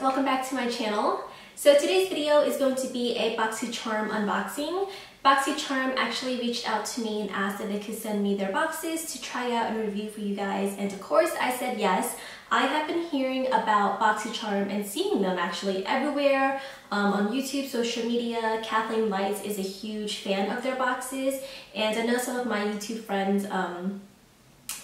welcome back to my channel. So today's video is going to be a BOXYCHARM unboxing. BOXYCHARM actually reached out to me and asked if they could send me their boxes to try out and review for you guys, and of course I said yes. I have been hearing about BOXYCHARM and seeing them actually everywhere on YouTube, social media. Kathleen Lights is a huge fan of their boxes, and I know some of my YouTube friends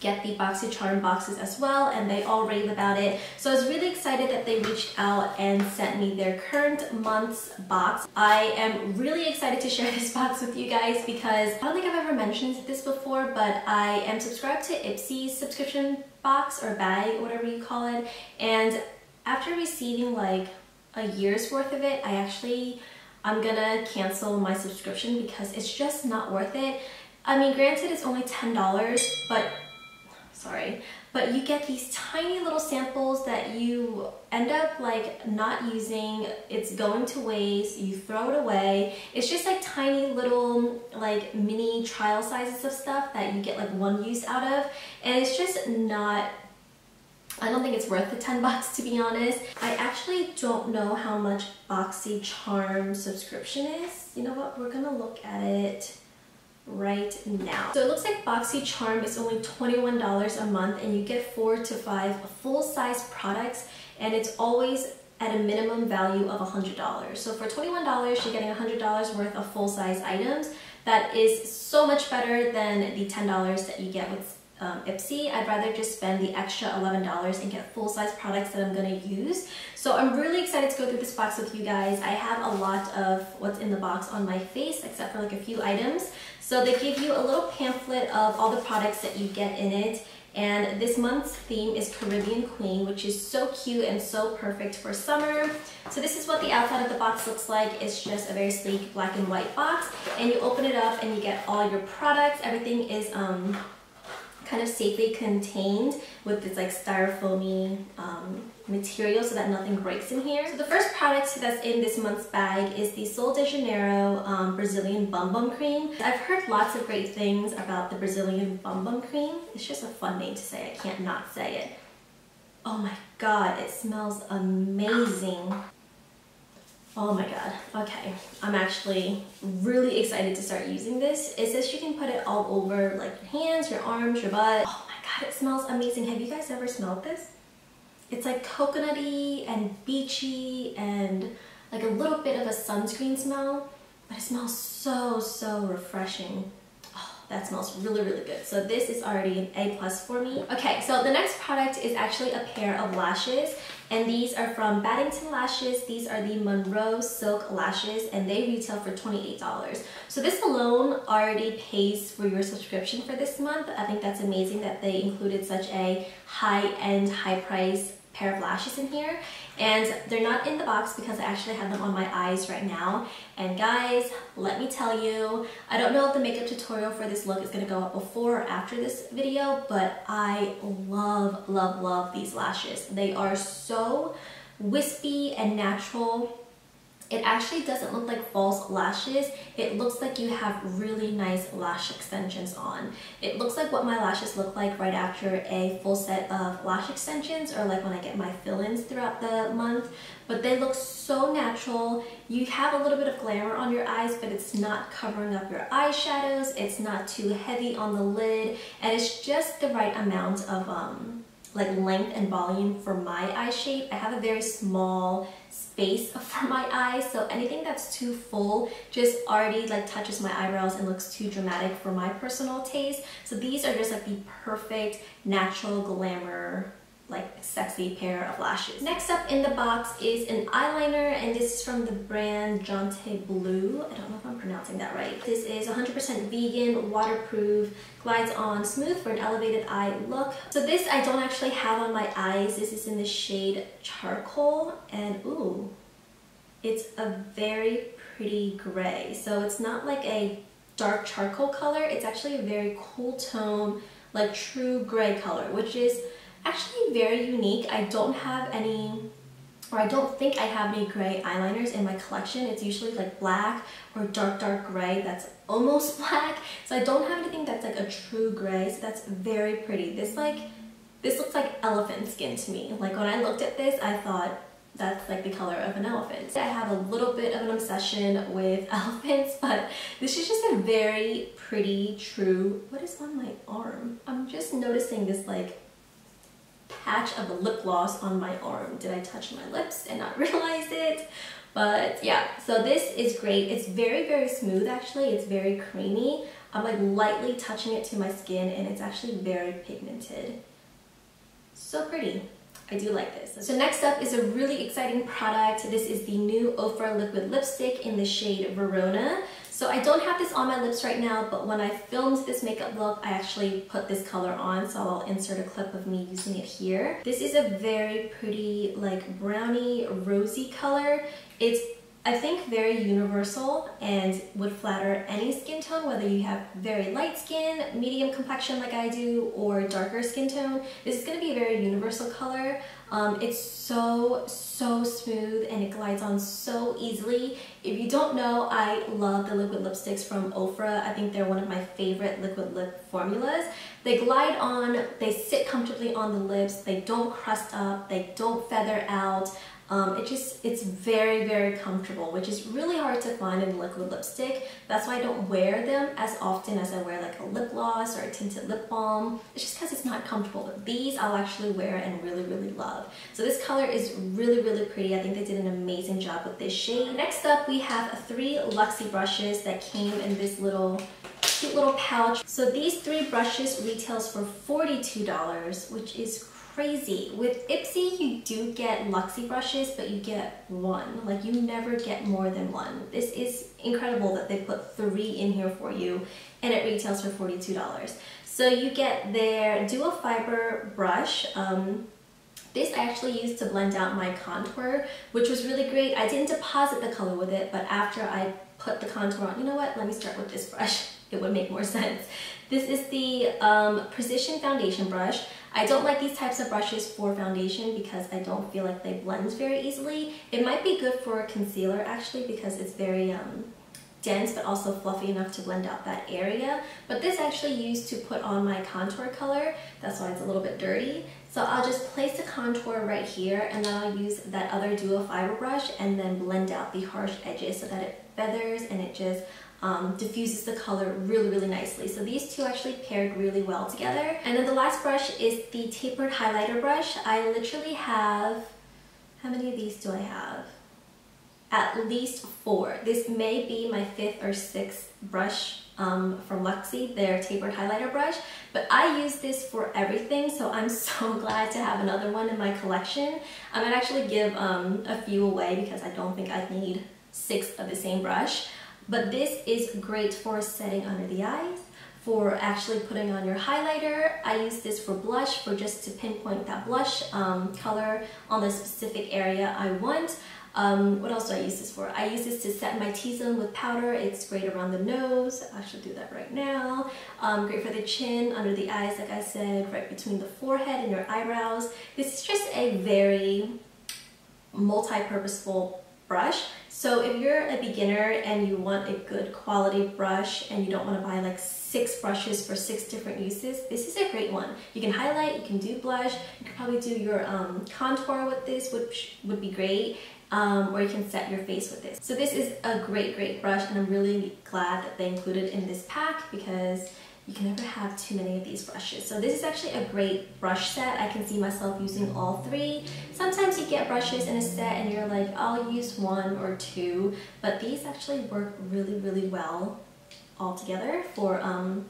get the BOXYCHARM boxes as well, and they all rave about it. So I was really excited that they reached out and sent me their current month's box. I am really excited to share this box with you guys because I don't think I've ever mentioned this before, but I am subscribed to Ipsy's subscription box or bag, whatever you call it, and after receiving like a year's worth of it, I'm gonna cancel my subscription because it's just not worth it. I mean, granted it's only $10, but you get these tiny little samples that you end up like not using. It's going to waste, you throw it away. It's just like tiny little like mini trial sizes of stuff that you get like one use out of, and it's just not, I don't think it's worth the 10 bucks, to be honest. I actually don't know how much BOXYCHARM subscription is. You know what, we're gonna look at it right now. So it looks like BOXYCHARM is only $21 a month, and you get 4 to 5 full-size products, and it's always at a minimum value of $100. So for $21, you're getting $100 worth of full-size items. That is so much better than the $10 that you get with Ipsy. I'd rather just spend the extra $11 and get full-size products that I'm gonna use. So I'm really excited to go through this box with you guys. I have a lot of what's in the box on my face, except for like a few items. So they give you a little pamphlet of all the products that you get in it, and this month's theme is Caribbean Queen, which is so cute and so perfect for summer. So this is what the outside of the box looks like. It's just a very sleek black and white box, and you open it up and you get all your products. Everything is kind of safely contained with this like styrofoamy material so that nothing breaks in here. So the first product that's in this month's bag is the Sol de Janeiro Brazilian Bum Bum Cream. I've heard lots of great things about the Brazilian Bum Bum Cream. It's just a fun name to say, I can't not say it. Oh my god, it smells amazing. Oh my god, okay. I'm actually really excited to start using this. It says you can put it all over like your hands, your arms, your butt. Oh my god, it smells amazing. Have you guys ever smelled this? It's like coconutty and beachy and like a little bit of a sunscreen smell, but it smells so refreshing. That smells really, really good. So this is already an A+ for me. Okay, so the next product is actually a pair of lashes, and these are from Battington Lashes. These are the Monroe Silk Lashes, and they retail for $28. So this alone already pays for your subscription for this month. I think that's amazing that they included such a high-end, high-price pair of lashes in here, and they're not in the box because I actually have them on my eyes right now. And guys, let me tell you, I don't know if the makeup tutorial for this look is going to go up before or after this video, but I love these lashes. They are so wispy and natural. It actually doesn't look like false lashes. It looks like you have really nice lash extensions on. It looks like what my lashes look like right after a full set of lash extensions, or like when I get my fill-ins throughout the month. But they look so natural. You have a little bit of glamour on your eyes, but it's not covering up your eyeshadows. It's not too heavy on the lid, and it's just the right amount of like length and volume for my eye shape. I have a very small space for my eyes, so anything that's too full just already like touches my eyebrows and looks too dramatic for my personal taste. So these are just like the perfect natural glamour, like sexy pair of lashes. Next up in the box is an eyeliner, and this is from the brand Jonteblu. I don't know if I'm pronouncing that right. This is 100% vegan, waterproof, glides on smooth for an elevated eye look. So this I don't actually have on my eyes. This is in the shade Charcoal, and ooh, it's a very pretty gray. So it's not like a dark charcoal color. It's actually a very cool tone, like true gray color, which is actually very unique. I don't have any, or I don't think I have any gray eyeliners in my collection. It's usually like black or dark gray that's almost black. So I don't have anything that's like a true gray, so that's very pretty. This looks like elephant skin to me. Like when I looked at this, I thought that's like the color of an elephant. I have a little bit of an obsession with elephants, but this is just a very pretty, true, what is on my arm? I'm just noticing this like patch of a lip gloss on my arm. Did I touch my lips and not realize it? But yeah, so this is great. It's very, very smooth actually. It's very creamy. I'm like lightly touching it to my skin and it's actually very pigmented. So pretty. I do like this. So next up is a really exciting product. This is the new OFRA liquid lipstick in the shade Verona. So I don't have this on my lips right now, but when I filmed this makeup look, I actually put this color on, so I'll insert a clip of me using it here. This is a very pretty, like brownie, rosy color. It's, I think, very universal and would flatter any skin tone, whether you have very light skin, medium complexion like I do, or darker skin tone. This is going to be a very universal color. It's so smooth and it glides on so easily. If you don't know, I love the liquid lipsticks from OFRA. I think they're one of my favorite liquid lip formulas. They glide on, they sit comfortably on the lips, they don't crust up, they don't feather out. It's very, very comfortable, which is really hard to find in liquid lipstick. That's why I don't wear them as often as I wear like a lip gloss or a tinted lip balm. It's just because it's not comfortable. But these I'll actually wear and really, really love. So this color is really, really pretty. I think they did an amazing job with this shade. Next up, we have 3 Luxie brushes that came in this little cute little pouch. So these 3 brushes retails for $42, which is crazy. With Ipsy, you do get Luxie brushes, but you get 1. Like, you never get more than 1. This is incredible that they put 3 in here for you, and it retails for $42. So you get their dual fiber brush. This I actually used to blend out my contour, which was really great. I didn't deposit the color with it, but after I put the contour on, you know what? Let me start with this brush. It would make more sense. This is the Precision Foundation brush. I don't like these types of brushes for foundation because I don't feel like they blend very easily. It might be good for concealer actually because it's very dense but also fluffy enough to blend out that area. But this actually used to put on my contour color. That's why it's a little bit dirty. So I'll just place the contour right here and then I'll use that other dual fiber brush and then blend out the harsh edges so that it feathers and it just diffuses the color really, really nicely. So these two actually paired really well together. And then the last brush is the tapered highlighter brush. I literally have, how many of these do I have? At least 4. This may be my 5th or 6th brush from Luxie, their tapered highlighter brush, but I use this for everything, so I'm so glad to have another one in my collection. I might actually give a few away because I don't think I need 6 of the same brush. But this is great for setting under the eyes, for actually putting on your highlighter. I use this for blush, for just to pinpoint that blush color on the specific area I want. What else do I use this for? I use this to set my T-zone with powder. It's great around the nose. I should do that right now. Great for the chin, under the eyes, like I said, right between the forehead and your eyebrows. This is just a very multi-purposeful brush. So if you're a beginner and you want a good quality brush and you don't want to buy like 6 brushes for 6 different uses, this is a great one. You can highlight, you can do blush, you can probably do your contour with this, which would be great, or you can set your face with this. So this is a great brush and I'm really glad that they included it in this pack because you can never have too many of these brushes. So this is actually a great brush set. I can see myself using all 3. Sometimes you get brushes in a set and you're like, I'll use 1 or 2, but these actually work really, really well all together for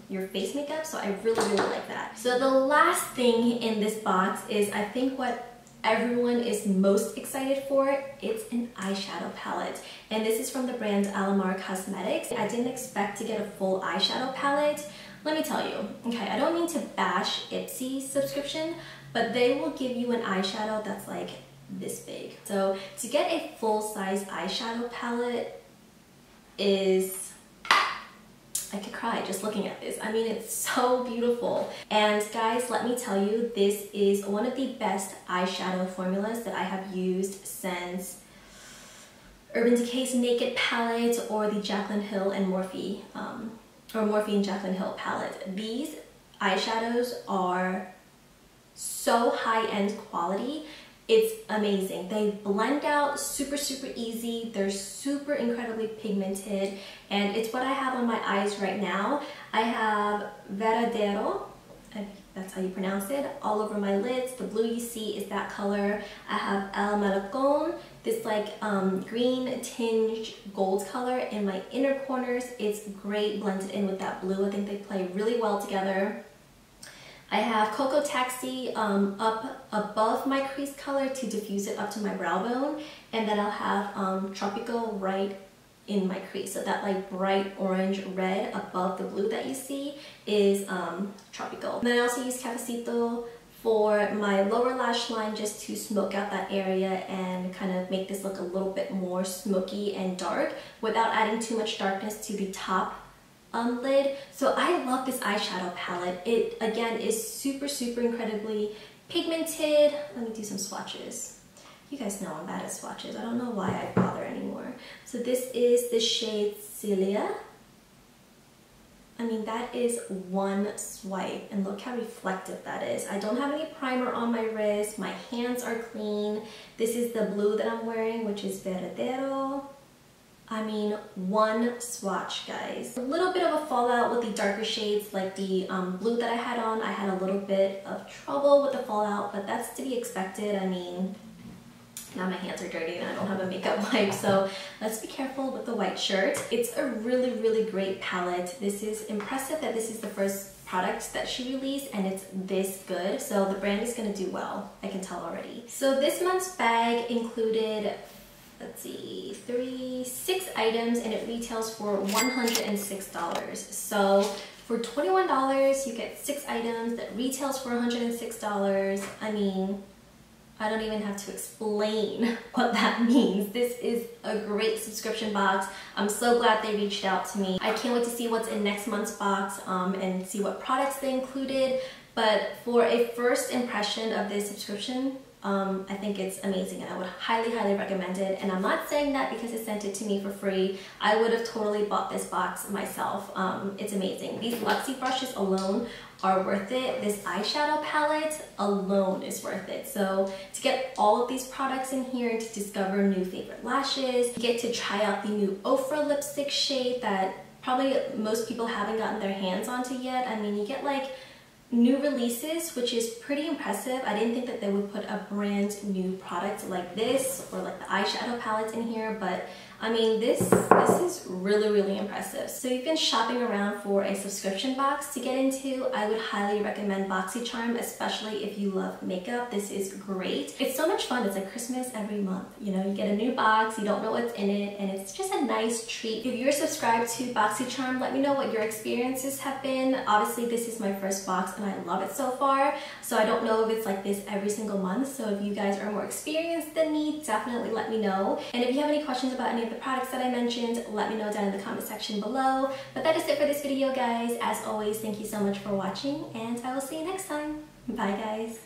your face makeup, so I really, really like that. So the last thing in this box is, I think, what everyone is most excited for. It's an eyeshadow palette, and this is from the brand Alamar Cosmetics. I didn't expect to get a full eyeshadow palette. Let me tell you, okay, I don't mean to bash Ipsy's subscription, but they will give you an eyeshadow that's like this big. So to get a full-size eyeshadow palette is, I could cry just looking at this. I mean, it's so beautiful. And guys, let me tell you, this is one of the best eyeshadow formulas that I have used since Urban Decay's Naked palette or the Jaclyn Hill and Morphe, or Morphe and Jaclyn Hill palette. These eyeshadows are so high-end quality It's amazing. They blend out super easy. They're super incredibly pigmented, and it's what I have on my eyes right now. I have Veradero, that's how you pronounce it, all over my lids. The blue you see is that color. I have Alamar, this like green tinged gold color in my inner corners. It's great blended in with that blue. I think they play really well together. I have Cocoa Taxi up above my crease color to diffuse it up to my brow bone, and then I'll have Tropical right in my crease. So that like bright orange red above the blue that you see is Tropical. And then I also use Cafecito for my lower lash line, just to smoke out that area and kind of make this look a little bit more smoky and dark without adding too much darkness to the top lid. So I love this eyeshadow palette. It again is super incredibly pigmented. Let me do some swatches. You guys know I'm bad at swatches. I don't know why I bother anymore. So this is the shade Celia. I mean, that is one swipe, and look how reflective that is. I don't have any primer on my wrist. My hands are clean. This is the blue that I'm wearing, which is Veradero. I mean, one swatch, guys. A little bit of a fallout with the darker shades, like the blue that I had on. I had a little bit of trouble with the fallout, but that's to be expected. I mean, now my hands are dirty and I don't have a makeup wipe, so let's be careful with the white shirt. It's a really great palette. This is impressive that this is the first product that she released and it's this good, so the brand is gonna do well. I can tell already. So this month's bag included, let's see, 6 items, and it retails for $106. So for $21, you get 6 items that retails for $106. I mean, I don't even have to explain what that means. This is a great subscription box. I'm so glad they reached out to me. I can't wait to see what's in next month's box and see what products they included. But for a first impression of this subscription, I think it's amazing, and I would highly recommend it. And I'm not saying that because it sent it to me for free. I would have totally bought this box myself. It's amazing. These Luxie brushes alone are worth it. This eyeshadow palette alone is worth it. So to get all of these products in here and to discover new favorite lashes, you get to try out the new OFRA lipstick shade that probably most people haven't gotten their hands onto yet. I mean, you get like new releases, which is pretty impressive. I didn't think that they would put a brand new product like this or like the eyeshadow palettes in here, but I mean, this is really impressive. So you've been shopping around for a subscription box to get into. I would highly recommend BOXYCHARM, especially if you love makeup. This is great. It's so much fun. It's like Christmas every month. You know, you get a new box, you don't know what's in it, and it's just a nice treat. If you're subscribed to BOXYCHARM, let me know what your experiences have been. Obviously, this is my first box and I love it so far. So I don't know if it's like this every single month. So if you guys are more experienced than me, definitely let me know. And if you have any questions about any of the products that I mentioned, let me know down in the comment section below. But that is it for this video, guys. As always, thank you so much for watching, and I will see you next time. Bye, guys.